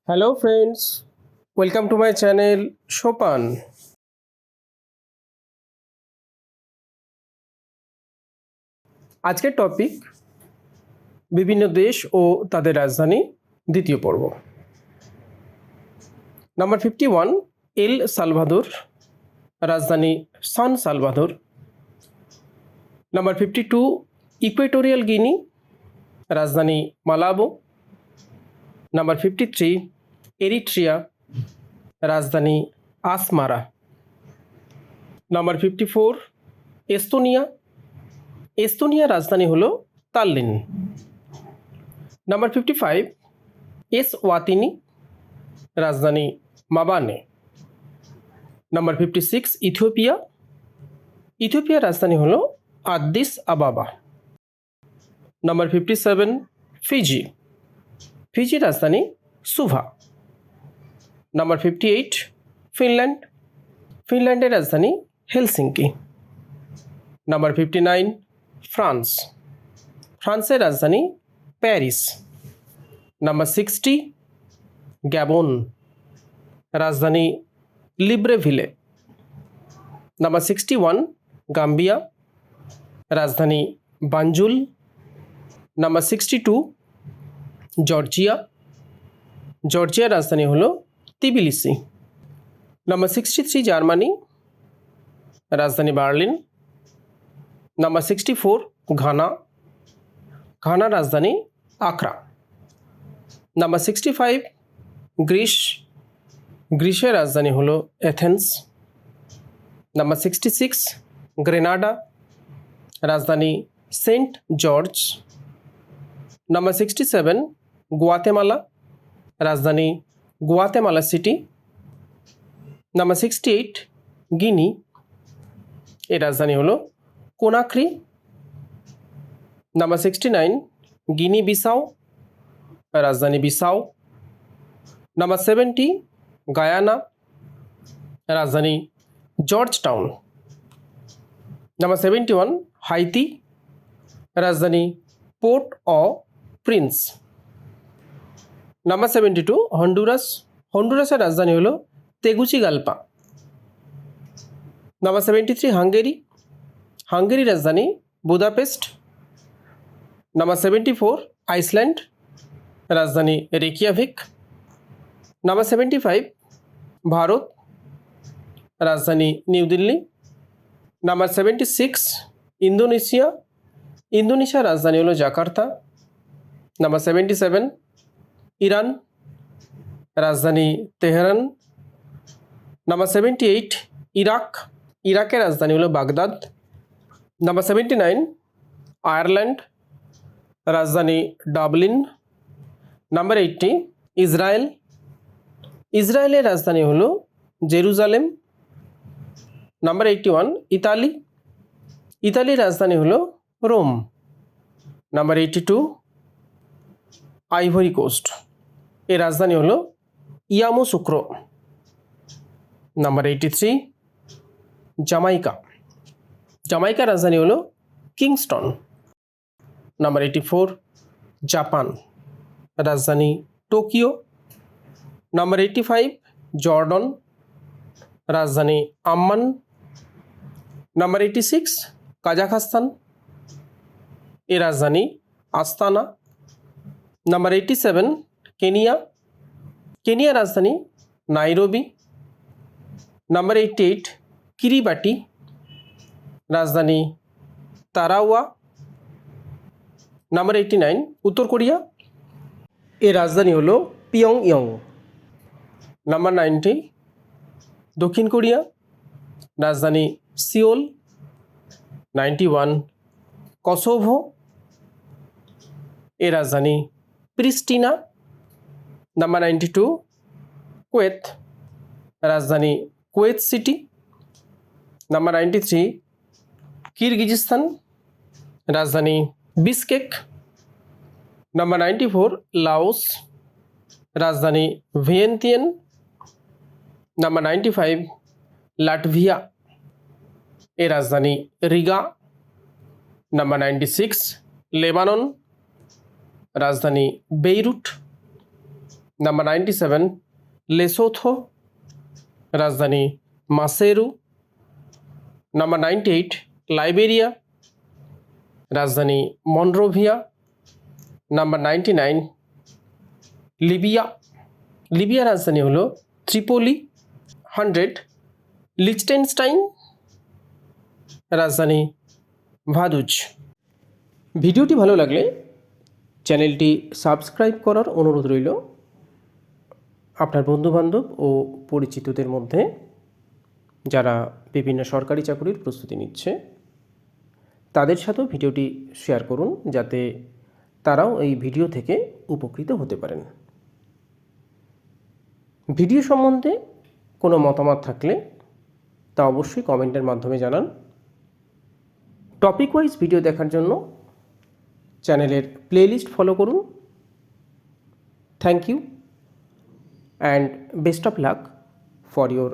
Hello friends, welcome to my channel সোপান। আজকের topic বিভিন্ন দেশ ও তাদের রাজধানী, দ্বিতীয় পর্ব। নাম্বার 51 এল সালভাদোর, রাজধানী San Salvador. Number 52 Equatorial Guinea, রাজধানী মালাবো। নাম্বার 53 এরিট্রিয়া, রাজধানী আসমারা। নাম্বার 54 এস্তোনিয়া, এস্তোনিয়া রাজধানী হলো তাল্লিন। নাম্বার 55 এসওয়াতিনি, রাজধানী মাবানে। নাম্বার 56 ইথিওপিয়া, ইথিওপিয়ার রাজধানী হলো আদ্দিস আবাবা। নাম্বার 57 ফিজি, ফিজির রাজধানী সুভা। নাম্বার 58 ফিনল্যান্ড, ফিনল্যান্ডের রাজধানী হেলসিঙ্কি। নাম্বার 59 ফ্রান্স, ফ্রান্সের রাজধানী প্যারিস। নাম্বার 60 গ্যাবন, রাজধানী লিব্রেভিলে। নাম্বার 61 গাম্বিয়া, রাজধানী বানজুল। নাম্বার 62 জর্জিয়া, জর্জিয়ার রাজধানী হলো তিবিলিসি। নাম্বার 63 জার্মানি, রাজধানী বার্লিন। নাম্বার 64 ঘানা, ঘানার রাজধানী আকরা। নাম্বার 65 গ্রিস, গ্রিসের রাজধানী হলো এথেন্স। নাম্বার 66 গ্রেনাডা, রাজধানী সেন্ট জর্জ। নাম্বার 67 গুয়াতেমালা, রাজধানী গুয়াতেমালা সিটি। নাম্বার 68 গিনি, এর রাজধানী হলো কোনাক্রি। নাম্বার 69 গিনি বিসাও, রাজধানী বিসাও। নাম্বার 70 গায়ানা, রাজধানী জর্জ টাউন। নাম্বার 71 হাইতি, রাজধানী পোর্ট অ প্রিন্স। নাম্বার 72 হন্ডুরাস, হন্ডুরাসের রাজধানী হলো তেগুচিগালপা। নাম্বার 73 হাঙ্গেরি, হাঙ্গেরির রাজধানী বুদাপেস্ট। নাম্বার 74 আইসল্যান্ড, রাজধানী রেকিয়াভিক। নাম্বার 75 ভারত, রাজধানী নিউ দিল্লি। নাম্বার 76 ইন্দোনেশিয়া, ইন্দোনেশিয়ার রাজধানী হলো জাকার্তা। নাম্বার 77 ইরান, রাজধানী তেহরান। নাম্বার 78 ইরাক, ইরাকের রাজধানী হলো বাগদাদ। নাম্বার 79 আয়ারল্যান্ড, রাজধানী ডাবলিন। নাম্বার 80 ইসরায়েল, ইসরায়েলের রাজধানী হলো জেরুজালেম। নাম্বার 81 ইতালি, ইতালির রাজধানী হলো রোম। নাম্বার 82 আইভরি কোস্ট, এর রাজধানী হলো ইয়ামোসুক্রো। নাম্বার 83 জামাইকা, জামাইকার রাজধানী হলো কিংস্টন। নাম্বার 84 জাপান, রাজধানী টোকিও। নাম্বার 85 জর্ডন, রাজধানী আম্মান। নাম্বার 86 কাজাখস্তান, এর রাজধানী আস্তানা। নাম্বার 87 কেনিয়া, কেনিয়ার রাজধানী নাইরোবি। নাম্বার 88 কিরিবাটি, রাজধানী তারাওয়া। নাম্বার 89 উত্তর কোরিয়া, এর রাজধানী হলো পিয়ংইয়ং। নাম্বার 90 দক্ষিণ কোরিয়া, রাজধানী সিওল। 91 কসোভো, এর রাজধানী প্রিস্টিনা। নাম্বার 92 কুয়েত, রাজধানী কুয়েত সিটি। নাম্বার 93 কিরগিজস্তান, রাজধানী বিশকেক। নাম্বার 94 লাওস, রাজধানী ভিয়েন্তিয়ান। নাম্বার 95 লাটভিয়া, এর রাজধানী রিগা। নাম্বার 96 লেবানন, রাজধানী বেইরুট। নাম্বার 97 লেসোথো, রাজধানী মাসেরু। নাম্বার 98 লাইবেরিয়া, রাজধানী মনরোভিয়া। নাম্বার 99 লিবিয়া, লিবিয়ার রাজধানী হলো ত্রিপোলি। 100 লিচটেনস্টাইন, রাজধানী ভাদুজ। ভিডিওটি ভালো লাগলে চ্যানেলটি সাবস্ক্রাইব করার অনুরোধ রইল। আপনার বন্ধুবান্ধব ও পরিচিতদের মধ্যে যারা বিভিন্ন সরকারি চাকরির প্রস্তুতি নিচ্ছে তাদের সাথেও ভিডিওটি শেয়ার করুন, যাতে তারাও এই ভিডিও থেকে উপকৃত হতে পারেন। ভিডিও সম্বন্ধে কোনো মতামত থাকলে তা অবশ্যই কমেন্টের মাধ্যমে জানান। টপিক ওয়াইজ ভিডিও দেখার জন্য চ্যানেলের প্লেলিস্ট ফলো করুন। Thank you and best of luck for your